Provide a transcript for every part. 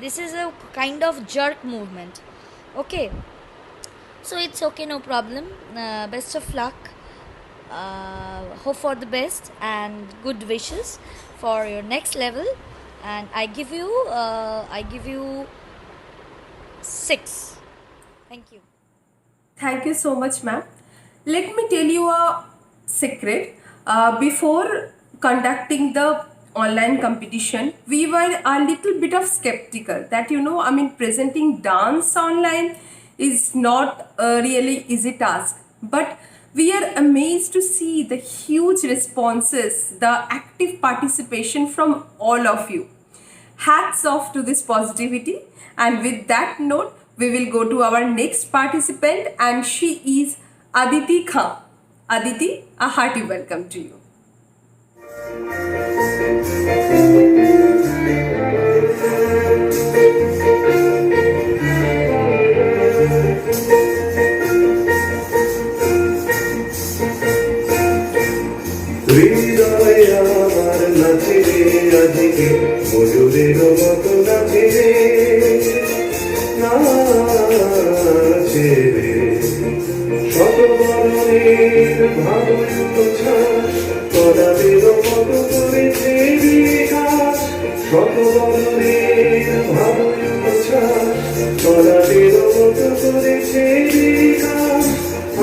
this is a kind of jerk movement. Okay, so it's okay, no problem. Best of luck. Hope for the best and good wishes for your next level. And I give you 6. Thank you. Thank you so much, ma'am. Let me tell you a secret. Before conducting the online competition, we were a little bit of skeptical that, presenting dance online is not a really easy task. But we are amazed to see the huge responses, the active participation from all of you. Hats off to this positivity. And with that note, we will go to our next participant, and she is Aditi Khan. Aditi, a hearty welcome to you. হৃদয় আমার নাচে আজকে ময়ূরের মতো নাচে নাচে রে শত বরণের ভাবই উচ্ছ্বাস তরাবের মতো করেছে বিকাশ শত বরণের ভাবই উচ্ছ্বাস তরাবের মতো করেছে বিকাশ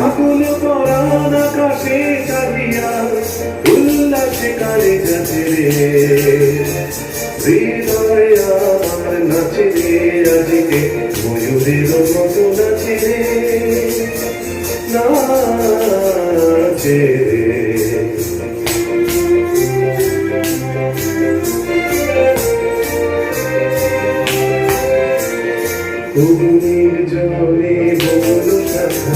আকুল পরাণ আকাশে চাহিয়া উল্লাসে কালে যাচ্ছে রে হৃদয় আমার নাচে রে আজকে ময়ূরের মতো নাচে রে নাচে রে অগ্নির জলে বল শাখা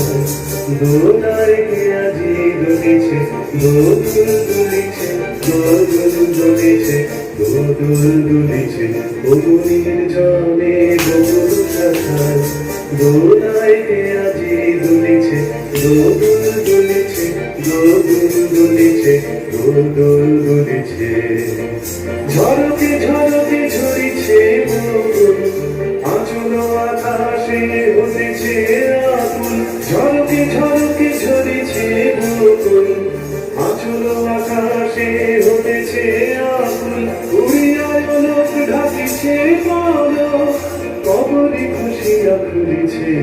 দোলায় কে আজি দুলিছে দোল দুলিছে দোল দুলিছে দোল দুলিছে অগ্নির জলে বল শাখা দোলায় কে আজি দুলিছে দোল দুলিছে দোল দুলিছে দোল দুলিছে ঝরকে ঝরকে ঝরিছে বকুল আচল আকাশে হতেছে আকুল ঝরকে ঝরকে ঝরিছে বকুল আচল আকাশে হতেছে আকুল উড়িয়ায় লোক ঢাকিছে পলক কবরে খুশিয়া খুলিছে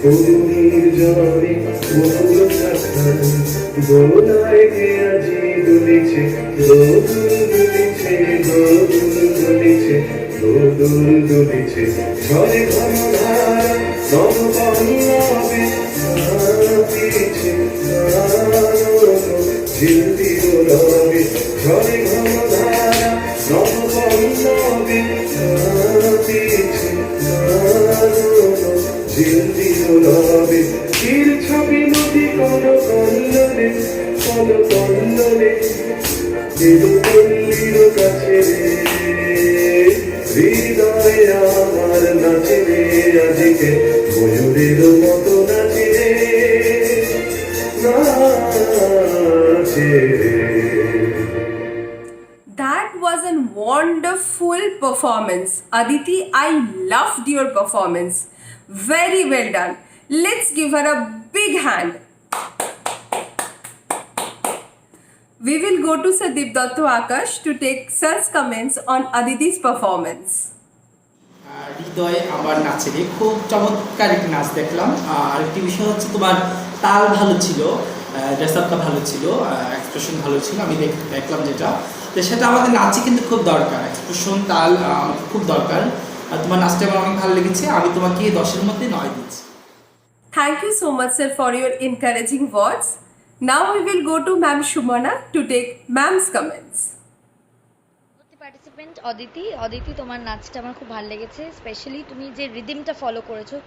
অগ্নির জলে বকুল শাখা দোলায় কে আজি দুলিছে দোল দুলিছে দোল দুলিছে দোল দুলিছে ঝরে ঘন ধারা নব পল্লবে নাচিছে ঝিলতি রবে ঝরে ঘন ধারা নব পল্লবে নাচিছে ঝিলতি রবে তীর ছবি নদী কল কল্লনে কল কল্লনে দেবপল্লীর কাছে রে হৃদয় আমার নাচে রে আজকে ময়ূরের মতো নাচে রে নাচে রে That was a wonderful performance. Aditi, I loved your performance. Very well done. Let's give her a big hand. We will go to Sadip Datto Akash to take Sir's comments on Aditi's performance. হৃদয় আবার নাচে রে খুব চমৎকার একটি নাচ দেখলাম। আর একটি বিষয় হচ্ছে তোমার তাল ভালো ছিল, ড্রেস আপটা ভালো ছিল, এক্সপ্রেশন ভালো ছিল। আমি দেখলাম যেটা, তো সেটা আমাদের নাচে কিন্তু খুব দরকার। এক্সপ্রেশন তাল আমাকে খুব দরকার। আর তোমার নাচটা আমার অনেক ভালো লেগেছে। আমি তোমাকে 10-এর মধ্যে 9 দিচ্ছি। Thank you so much, sir, for your encouraging words. Now we will go to Ma'am Shumana to take Ma'am's comments. Participant Aditi তোমার নাচটা আমার খুব ভালো লেগেছে, স্পেশালি তুমি যে রিদিমটা ফলো করেছো,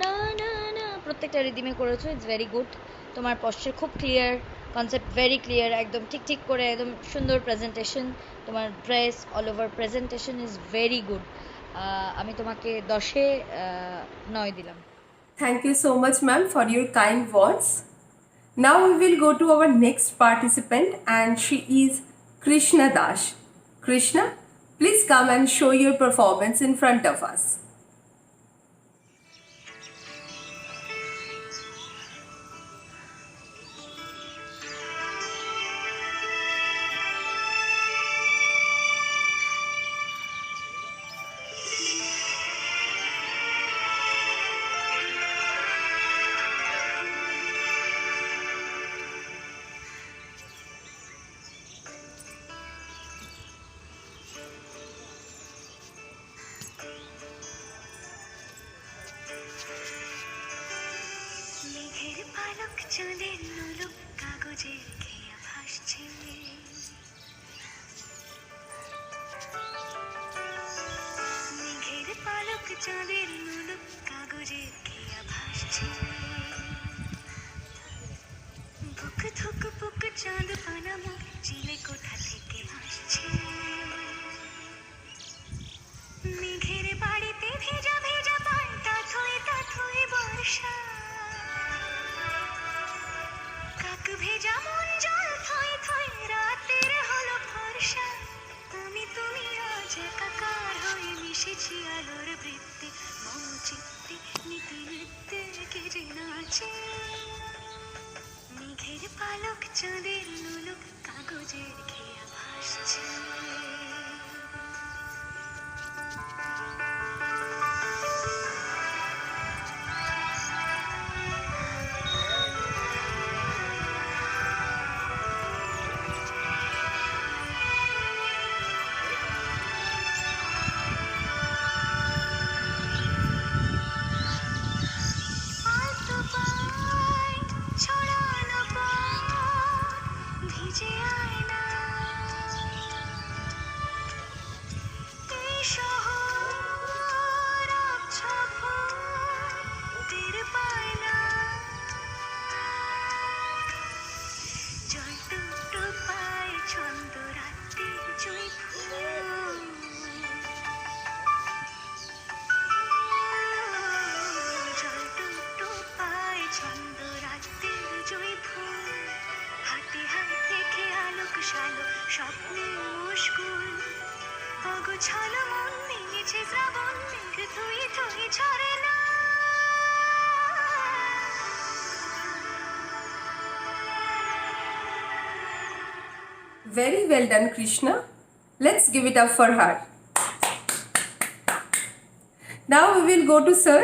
না না না প্রত্যেকটা রিদিমে করেছো, ইটস ভেরি গুড। তোমার পশ্চার খুব ক্লিয়ার, কনসেপ্ট ভেরি ক্লিয়ার, একদম ঠিক ঠিক করে একদম সুন্দর প্রেজেন্টেশন, তোমার dress all over presentation is very good. আমি তোমাকে 10-এ 9 দিলাম। Thank you so much, ma'am, for your kind words. Now we will go to our next participant, and she is Krishna Dash. Krishna, Please come and show your performance in front of us. মেঘের পালক চাঁদের নুলুক কাগজের খেয়া ভাসছে মেঘের পালক চাঁদের নুলুক কাগজের খেয়া ভাসছে বুক ধুক বুক চাঁদ পানা মুখ চিলে কোথা থেকে আসছে মেঘের বাড়িতে ভেজা ভেজা পায় তাথই বর্ষা কাক ভেজা মন জল থই থই রাতের হলো ফর্সা তুমি তুমি আজ একাকার হয়ে মিশেছি আলোর বৃত্তে মম চিত্তে নীতি নৃত্যে কে যে নাচে মেঘের পালক চাঁদের নুলুক কাগজের খেয়া ভাসছে আলতো পায় ছড়ানো পথ ভিজে আয়না এই শহর আবছা ভোর টের পায় না জল টুকটো পায় ছন্দ রাতের জয় ফুল জল টুকটো পায় ছন্দ রাতের জয় ফুল হাতে হাতে খেয়ালোক শালো স্বপ্নে মুশকুল অগোছালো মন ভেঙেছে শ্রাবণ মেঘ থই থই ঝরে না Very well done, Krishna. Let's give it up for her. Now we will go to Sir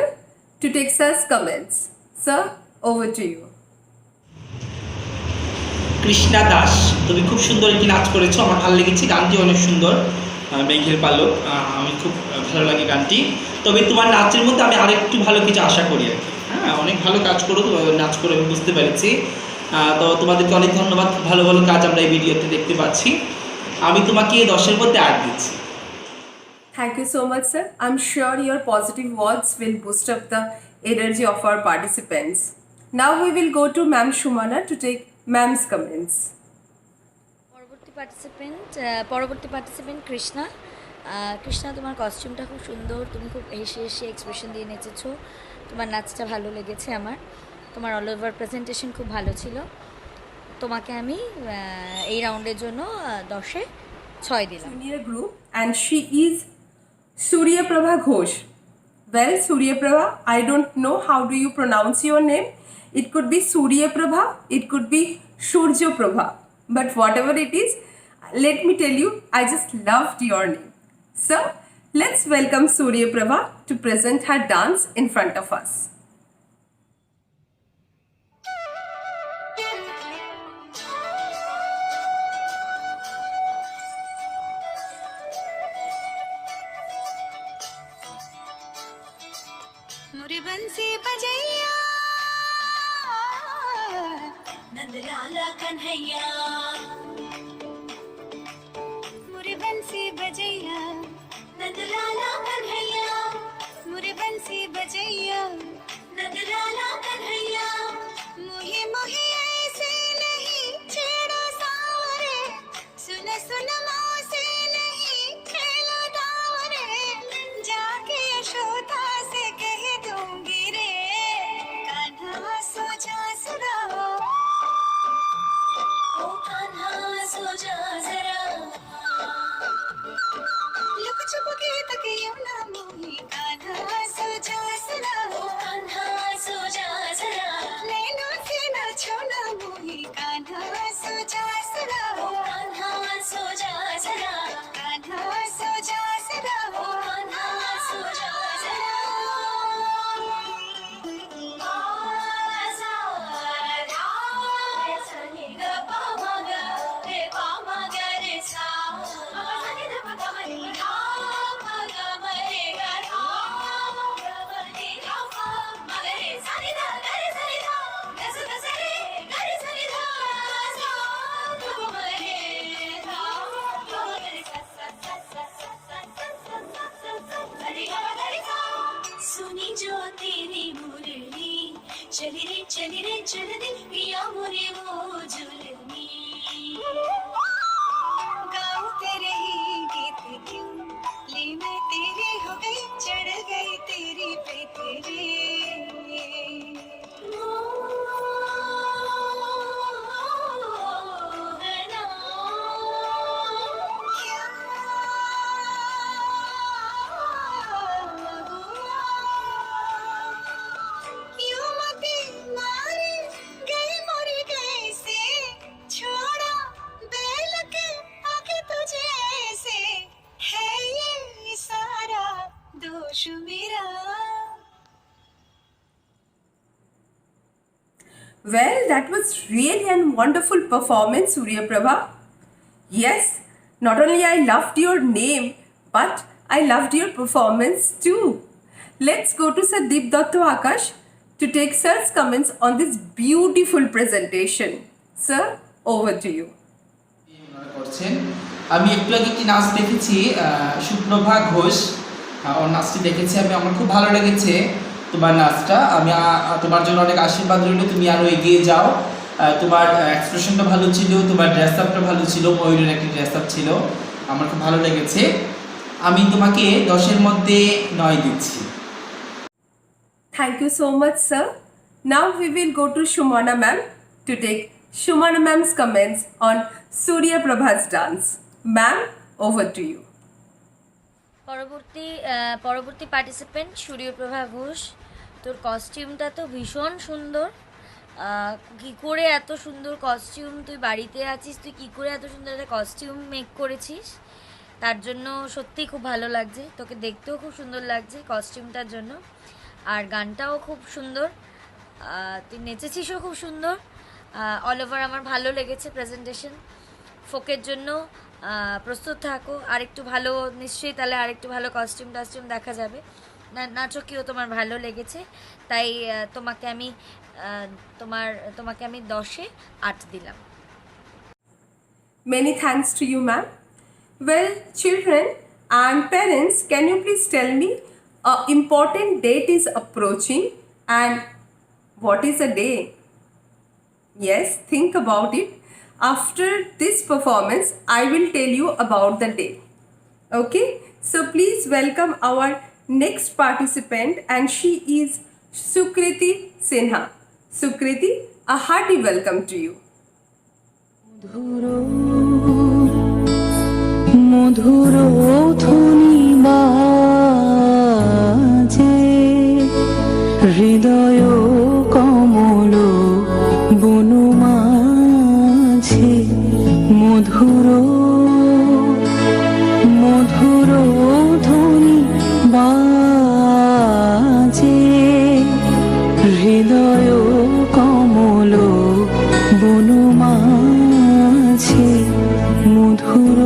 to take Sir's comments. Sir, over to you. Krishna Das, তুমি খুব সুন্দর একটি নাচ করেছো, আমার ভালো লেগেছে, গানটি অনেক সুন্দর। মেঘের পালক, আমি খুব ভালো লাগে গানটি। তবে তোমার নাচের মধ্যে আমি আরেকটু ভালো কিছু আশা করি আর কি। হ্যাঁ, অনেক ভালো কাজ করো, নাচ করে আমি বুঝতে পেরেছি। তো তোমাদেরকে অনেক ধন্যবাদ, ভালো ভালো কাজ আমরা এই ভিডিওতে দেখতে পাচ্ছি। আমি তোমাকে 10-এর মধ্যে 8 দিচ্ছি। Thank you so much, sir. I'm sure your positive words will boost up the energy of our participants. Now we will go to Ma'am Shumana to take Ma'am's comments. পরবর্তী পার্টিসিপেন্ট কৃষ্ণা। কৃষ্ণা, তোমার কস্টিউমটা খুব সুন্দর, তুমি খুব হেসে হেসে এক্সপ্রেশন দিয়ে নেচেছো, তোমার নাচটা ভালো লেগেছে আমার, তোমার অল ওভার প্রেজেন্টেশন খুব ভালো ছিল। তোমাকে আমি এই রাউন্ডের জন্য 10-এ 6 দিলাম। Junior group, and she is Surya Prabha Ghosh. Well, Surya Prabha, I don't know how do you pronounce your name. It could be Surya Prabha, it could be Shurjo Prabha, but whatever it is, let me tell you, I just loved your name. So, let's welcome Surya Prabha to present her dance in front of us. मुरी बंसी बजैया नंदलाला कन्हैया मुरी बंसी बजैया नंदलाला कन्हैया मुरी बंसी बजैया नंदलाला कन्हैया मोहे मोहे ऐसे नहीं छेड़ो सावरे सुन सुन मौसे नहीं खेलो दावरे जाके यशोदा से कह दूंगी रे कान्हा सो जा जरा ओ कान्हा सो जा जरा जो तेरी मुरली चली रे चल दे पिया मोरे वो जुलमी गाऊं तेरे ही गीत क्यों ली मैं तेरी हो गई चढ़ गई तेरी पे तेरे Well, that was really a wonderful performance, Surya Prabha. Yes, not only I loved your name, but I loved your performance too. Let's go to Sir Deep Datta Akash to take Sir's comments on this beautiful presentation. Sir, over to you. ওনারা করছেন আমি একটু আগে একটি নাচ দেখেছি সুপ্রভা ঘোষ ওর নাচটি দেখেছি আমি আমার খুব ভালো লেগেছে তোমার নাচটা আমি তোমার জন্য অনেক আশীর্বাদ রইল তুমি আরো এগিয়ে যাও তোমার এক্সপ্রেশনটা ভালো ছিল তোমার ড্রেস আপটা ভালো ছিল ময়ূরের একটা ড্রেস আপ ছিল আমার খুব ভালো লেগেছে আমি তোমাকে 10 এর মধ্যে 9 দিচ্ছি Thank you so much, sir. Now we will go to Shumana ma'am to take Shumana ma'am's comments on Surya Prabha's dance. Ma'am, over to you. পরবর্তী পার্টিসিপেন্ট সূর্যপ্রভা ঘোষ তোর কস্টিউমটা তো ভীষণ সুন্দর কী করে এত সুন্দর কস্টিউম তুই বাড়িতে আছিস তুই কী করে এত সুন্দর একটা কস্টিউম মেক করেছিস তার জন্য সত্যিই খুব ভালো লাগছে তোকে দেখতেও খুব সুন্দর লাগছে কস্টিউমটার জন্য আর গানটাও খুব সুন্দর তুই নেচেছিসও খুব সুন্দর অল ওভার আমার ভালো লেগেছে প্রেজেন্টেশন ফোকের জন্য প্রস্তুত থাকো আরেকটু ভালো নিশ্চয়ই তাহলে আরেকটু ভালো কস্টিউম দেখা যাবে নাটকীয় তোমার ভালো লেগেছে তাই তোমাকে আমি 10-এ 8 দিলাম Many thanks to you, ma'am. Well, children and parents, can you please tell me an important date is approaching and what is a day? Yes, think about it. After this performance, I will tell you about the day. Okay, so please welcome our next participant and she is Sukriti Sinha. Sukriti, a hearty welcome to you. মধুর ধ্বনি বাজে হৃদয় কমল বনু মাঝে মধুর মধুর ধ্বনি বাজে হৃদয় কমল বনু মাঝে মধুর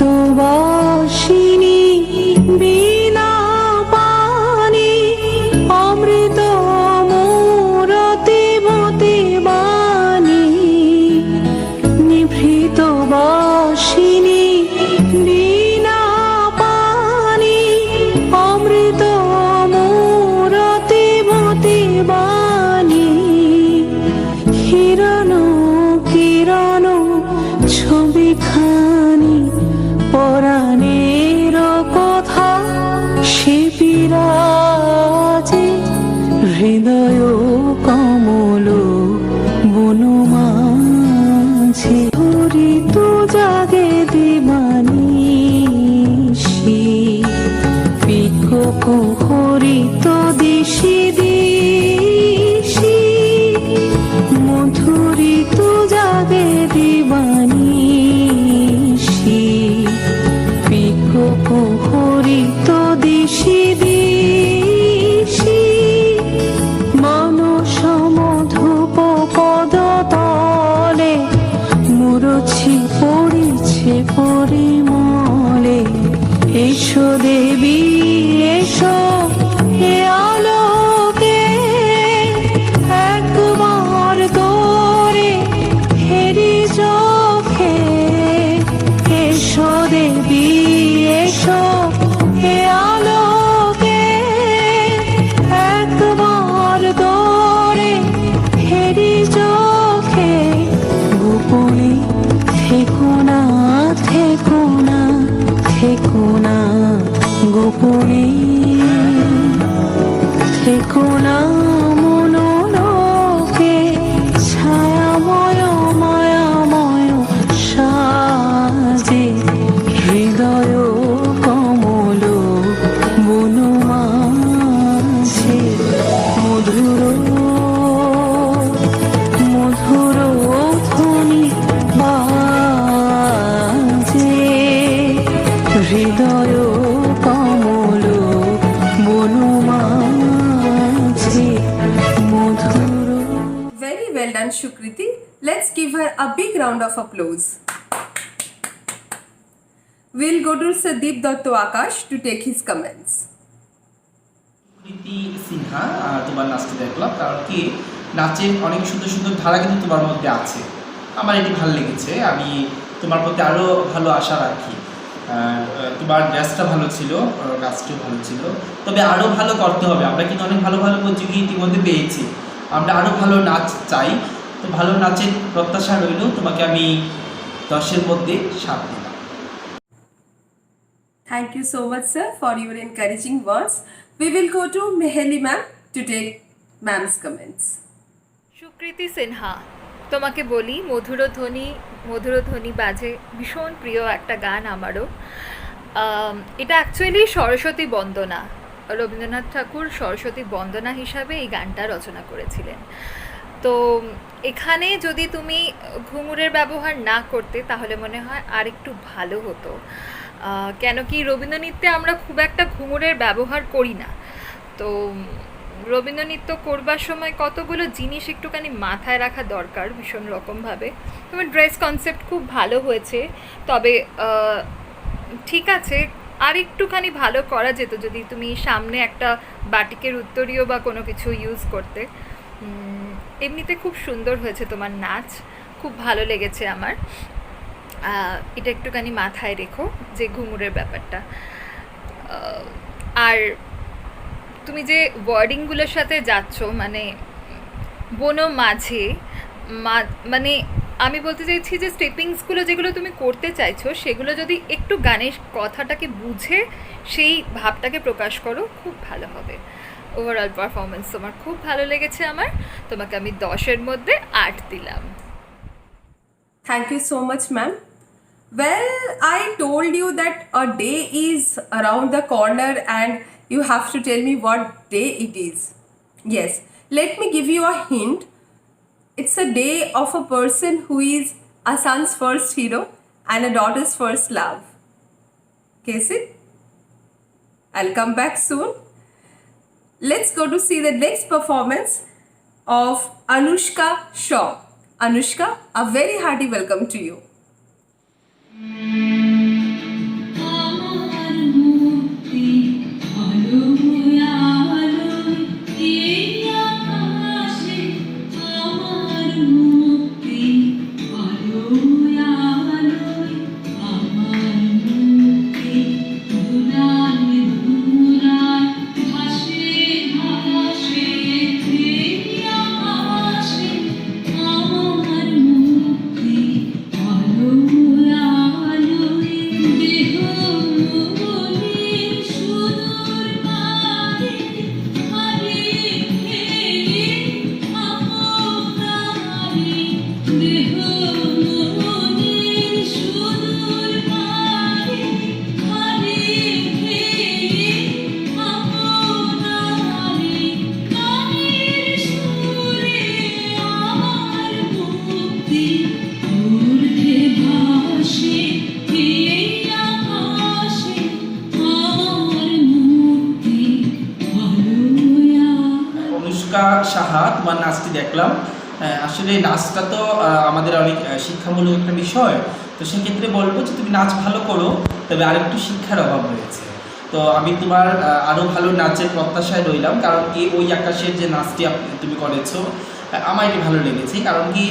ভৃতবাসিনী বিনা পানি অমৃত মোরতে মতে বাণী নিভৃতবাসিনী বিনা পানি অমৃত মোরতে মতে বাণী হিরণ কিরণ ছবিখানি পরাণের কথা সে বিরাজে হৃদয় কমল বনু মাঝে হরিত জাগে দিবানিশি পিকক হরিত দিশি দিশি মধুরিত জাগে দিবানিশি পিকক হরিত দিশি দিশি মানস মধুপ পদ তলে মুরছি পড়িছে পরিমলে এসো দেবী এসো হে আলোক থেকো না মনোলোকে ছায়াময় মায়াময় সাজে হৃদয় কমল বনমাঝে মধুর মধুর ধ্বনি বাজে হৃদয় কমল বনমাঝে মধুর। Very well done, Shukriti. Let's give her a big round of applause. We'll go to Sadeep Dotto Akash to take his comments. প্রীতি সিনহা, তোমার নাচটি দেখলাম, কারণ কি নাচের অনেক সুন্দর সুন্দর ধারা কিন্তু তোমার মধ্যে আছে। আমার এটি ভালো লেগেছে, আমি তোমার প্রতি আরও ভালো আশা রাখি। তোমার ড্রেসটা ভালো ছিল, কাজটিও ভালো ছিল, তবে আরও ভালো করতে হবে। আমরা কিন্তু অনেক ভালো ভালো প্রতিযোগী ইতিমধ্যে পেয়েছি, আমরা আরও ভালো নাচ চাই। তো ভালো নাচের প্রত্যাশা রইল, তোমাকে আমি 10-এর মধ্যে 7 দিলাম। Thank you so much, sir, for your encouraging words. We will go to Meheli ma'am to take ma'am's comments. সুকৃতি সিনহা, তোমাকে বলি মধুর ধ্বনি বাজে ভীষণ প্রিয় একটা গান আমারও। এটা অ্যাকচুয়ালি সরস্বতী বন্দনা, রবীন্দ্রনাথ ঠাকুর সরস্বতী বন্দনা হিসাবে এই গানটা রচনা করেছিলেন। তো এখানে যদি তুমি ঘুঙুরের ব্যবহার না করতে তাহলে মনে হয় আর একটু ভালো হতো। কেন কি রবীন্দ্রনৃত্যে আমরা খুব একটা ঘুঙুরের ব্যবহার করি না। তো রবীন্দ্রনৃত্য করবার সময় কতগুলো জিনিস একটুখানি মাথায় রাখা দরকার ভীষণ রকমভাবে। তোমার ড্রেস কনসেপ্ট খুব ভালো হয়েছে, তবে ঠিক আছে আর একটুখানি ভালো করা যেত যদি তুমি সামনে একটা বাটিকের উত্তরীয় বা কোনো কিছু ইউজ করতে। এমনিতে খুব সুন্দর হয়েছে তোমার নাচ, খুব ভালো লেগেছে আমার। এটা একটুখানি মাথায় রেখো যে ঘুঙুরের ব্যাপারটা। আর তুমি যে ওয়ার্ডিংগুলোর সাথে যাচ্ছ, মানে বনো মাঝে, মানে আমি বলতে চাইছি যে স্টেপিংসগুলো যেগুলো তুমি করতে চাইছো সেগুলো যদি একটু গানের কথাটাকে বুঝে সেই ভাবটাকে প্রকাশ করো, খুব ভালো হবে। ওভারঅল পারফরমেন্স তোমার খুব ভালো লেগেছে আমার, তোমাকে আমি 10-এর মধ্যে 8 দিলাম। Thank you so much, ma'am. Well, I told you that a day is around the corner and you have to tell me what day it is. Yes, let me give you a hint. It's a day of a person who is a son's first hero and a daughter's first love. Guess it? I'll come back soon. Let's go to see the next performance of Anushka Shaw. Anushka, a very hearty welcome to you. Saha, তোমার নাচটি দেখলাম। আসলে নাচটা তো আমাদের অনেক শিক্ষামূলক একটা বিষয়, তো সেক্ষেত্রে বলবো যে তুমি নাচ ভালো করো, তবে আরেকটু শিক্ষার অভাব রয়েছে। তো আমি তোমার আরও ভালো নাচের প্রত্যাশায় রইলাম, কারণ কি ওই আকাশের যে নাচটি তুমি করেছো আমার এটি ভালো লেগেছে। কারণ কি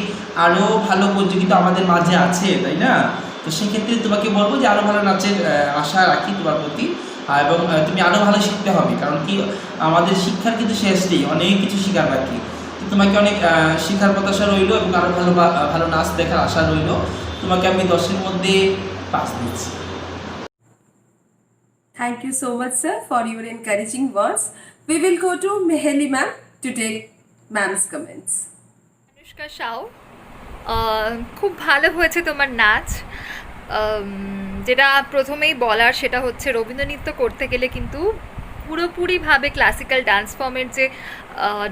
আরও ভালো প্রতিযোগিতা আমাদের মাঝে আছে, তাই না? তো সেক্ষেত্রে তোমাকে বলবো যে আরও ভালো নাচের আশা রাখি তোমার প্রতি, এবং তুমি আরও ভালো শিখতে হবে। কারণ কি আমাদের শিক্ষার কিন্তু শেষ নেই, অনেক কিছু শেখার বাকি। তো তোমাকে অনেক শেখার প্রত্যাশা রইল এবং আরও ভালো ভালো নাচ দেখার আশা রইল। তোমাকে আমি 10-এর মধ্যে 5 দিচ্ছি। Thank you so much, sir, for your encouraging words. We will go to Meheli ma'am to take ma'am's comments. Anushka Sau, খুব ভালো হয়েছে তোমার নাচ। যেটা প্রথমেই বলার সেটা হচ্ছে রবীন্দ্রনৃত্য করতে গেলে কিন্তু পুরোপুরিভাবে ক্লাসিক্যাল ডান্স ফর্মের যে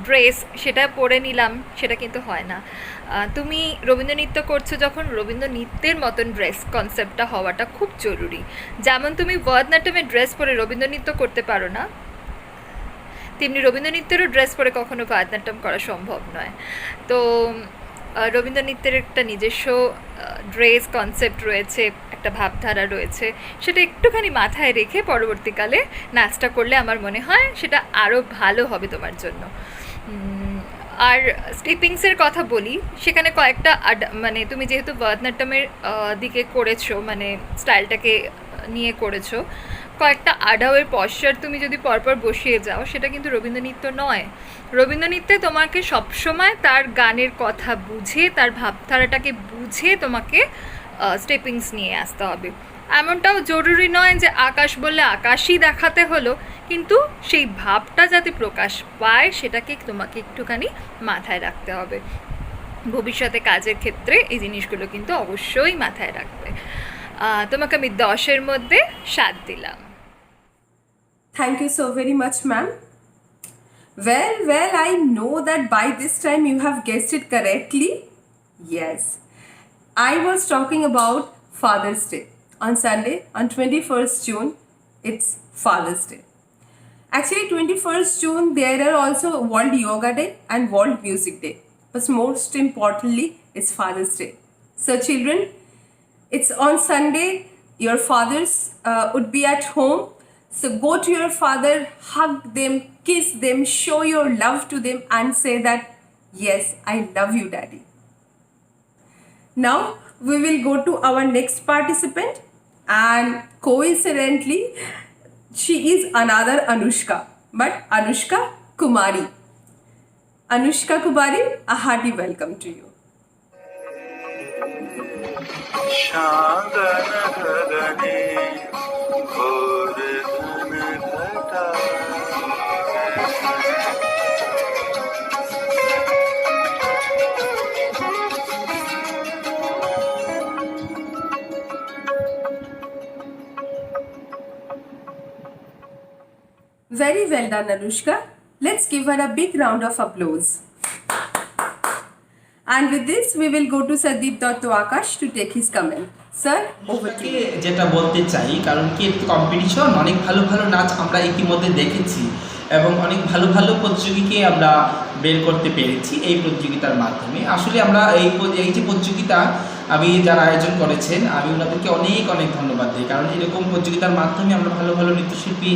ড্রেস সেটা পরে নিলাম সেটা কিন্তু হয় না। তুমি রবীন্দ্রনৃত্য করছো যখন রবীন্দ্রনৃত্যের মতন ড্রেস কনসেপ্টটা হওয়াটা খুব জরুরি। যেমন তুমি ভরতনাট্যমের ড্রেস পরে রবীন্দ্রনৃত্য করতে পারো না, তেমনি রবীন্দ্রনৃত্যেরও ড্রেস পরে কখনো ভারতনাট্যম করা সম্ভব নয়। তো রবীন্দ্রনৃত্যের একটা নিজস্ব ড্রেস কনসেপ্ট রয়েছে, একটা ভাবধারা রয়েছে, সেটা একটুখানি মাথায় রেখে পরবর্তীকালে নাচটা করলে আমার মনে হয় সেটা আরও ভালো হবে তোমার জন্য। আর স্টেপিংসের কথা বলি, সেখানে কয়েকটা মানে তুমি যেহেতু ভারতনাট্যমের দিকে করেছো, মানে স্টাইলটাকে নিয়ে করেছো, কয়েকটা আডাওয়ের পশ্চার তুমি যদি পরপর বসিয়ে যাও সেটা কিন্তু রবীন্দ্রনৃত্য নয়। রবীন্দ্রনৃত্যে তোমাকে সবসময় তার গানের কথা বুঝে, তার ভাবধারাটাকে বুঝে তোমাকে স্টেপিংস নিয়ে আসতে হবে। এমনটাও জরুরি নয় যে আকাশ বললে আকাশই দেখাতে হলো, কিন্তু সেই ভাবটা যাতে প্রকাশ পায় সেটাকে তোমাকে একটুখানি মাথায় রাখতে হবে। ভবিষ্যতে কাজের ক্ষেত্রে এই জিনিসগুলো কিন্তু অবশ্যই মাথায় রাখবে। তোমাকে আমি 10-এর মধ্যে 7 দিলাম। Thank you so very much, ma'am. Well, I know that by this time you have guessed it correctly. Yes, I was talking about Father's Day. On Sunday, on 21st June, it's Father's Day. Actually, 21st June, there are also World Yoga Day and World Music Day. But most importantly, it's Father's Day. So children, it's on Sunday, your fathers would be at home. So go to your father, hug them, kiss them, show your love to them and say that, yes, I love you, daddy. Now, we will go to our next participant, and coincidentally, she is another Anushka, but Anushka Kumari. Anushka Kumari, a hearty welcome to you. शांगने घोर घन घटा Very well done, Anushka. Let's give her a big round of applause. And with this, we will go to Sandeep Dotto Akash to take his comment. Sir, over to you. যেটা বলতে চাই, কারণ কি একটু competition, অনেক ভালো ভালো নাচ আমরা ইতিমধ্যে দেখেছি এবং অনেক ভালো ভালো প্রতিযোগীকে আমরা বের করতে পেরেছি এই প্রতিযোগিতার মাধ্যমে। আসলে আমরা এই যে প্রতিযোগিতা আমি যারা আয়োজন করেছেন, আমি ওনাদেরকে অনেক অনেক ধন্যবাদ দিই, কারণ এরকম প্রতিযোগিতার মাধ্যমে আমরা ভালো ভালো নৃত্যশিল্পী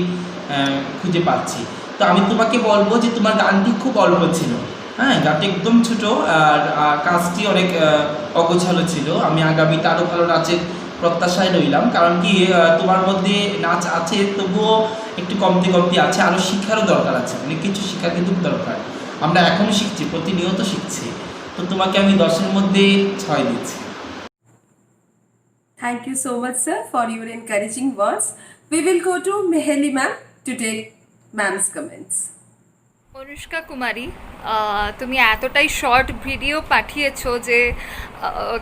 খুঁজে পাচ্ছি। তো আমি তোমাকে বলবো যে তোমার গানটি খুব অল্প ছিল, হ্যাঁ, গানটি একদম ছোটো, আর কাজটি অনেক অগোছালো ছিল। আমি আগামীতে আরও ভালো নাচের প্রত্যাশায় রইলাম, কারণ কি তোমার মধ্যে নাচ আছে, তবুও একটু কমতি কমতি আছে, আরও শিক্ষারও দরকার আছে, অনেক কিছু শিক্ষার কিন্তু দরকার। আমরা এখনও শিখছি, প্রতিনিয়ত শিখছি। তো তোমাকে আমি 10-এর মধ্যে 6 দিচ্ছি। Thank you so much, sir, for your encouraging words. We will go to Meheli ma'am to take ma'am's comments. Anushka কুমারী, তুমি এতটাই শর্ট ভিডিও পাঠিয়েছো যে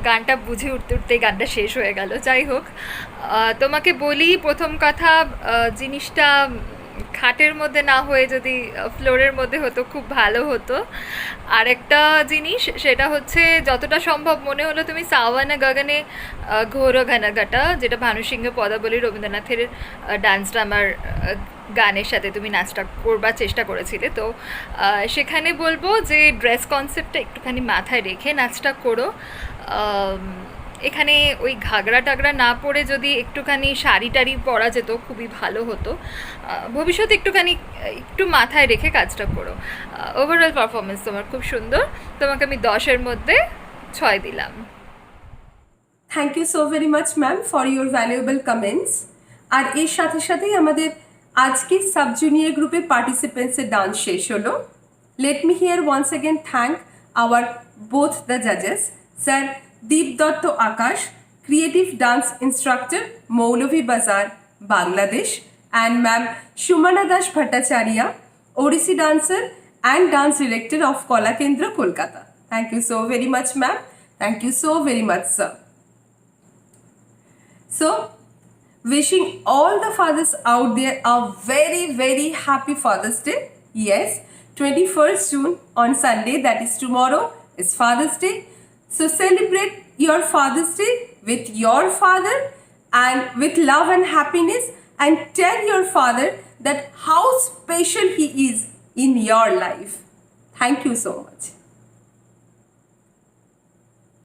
গানটা বুঝে উঠতে উঠতেই গানটা শেষ হয়ে গেল। যাই হোক, তোমাকে বলি প্রথম কথা, জিনিসটা খাটের মধ্যে না হয়ে যদি ফ্লোরের মধ্যে হতো খুব ভালো হতো। আরেকটা জিনিস সেটা হচ্ছে, যতটা সম্ভব মনে হলো তুমি সাওয়ানা গগনে ঘোর ঘনঘটা, যেটা ভানু সিংহ পদাবলী রবীন্দ্রনাথের ডান্সটা আমার গানের সাথে তুমি নাচটা করবার চেষ্টা করেছিলে। তো সেখানে বলবো যে ড্রেস কনসেপ্টটা একটুখানি মাথায় রেখে নাচটা করো। এখানে ওই ঘাগরা টাগরা না পরে যদি একটুখানি শাড়ি টাড়ি পরা যেত খুবই ভালো হতো। ভবিষ্যতে একটু মাথায় রেখে কাজটা করো। ওভারঅল পারফরমেন্স তোমার খুব সুন্দর, তোমাকে আমি 10-এর মধ্যে 6 দিলাম। Thank you so very much ma'am for your valuable comments. আর এর সাথে সাথেই আমাদের আজকের সাব জুনিয়র গ্রুপের পার্টিসিপেন্টসের ডান্স শেষ হলো। Let me here once again thank our both the জাজেস, sir Deep Dutta Akash, creative dance instructor, Moulvibazar, Bangladesh, and Ma'am Shumana Das Bhattacharya, Odissi dancer and dance director of Kalakendra, Kolkata. Thank you so very much, ma'am. Thank you so very much, sir. So, wishing all the fathers out there a very, very happy Father's Day. Yes, 21st June on Sunday, that is tomorrow, is Father's Day. So, celebrate your Father's Day with your father and with love and happiness, and tell your father that how special he is in your life. Thank you so much.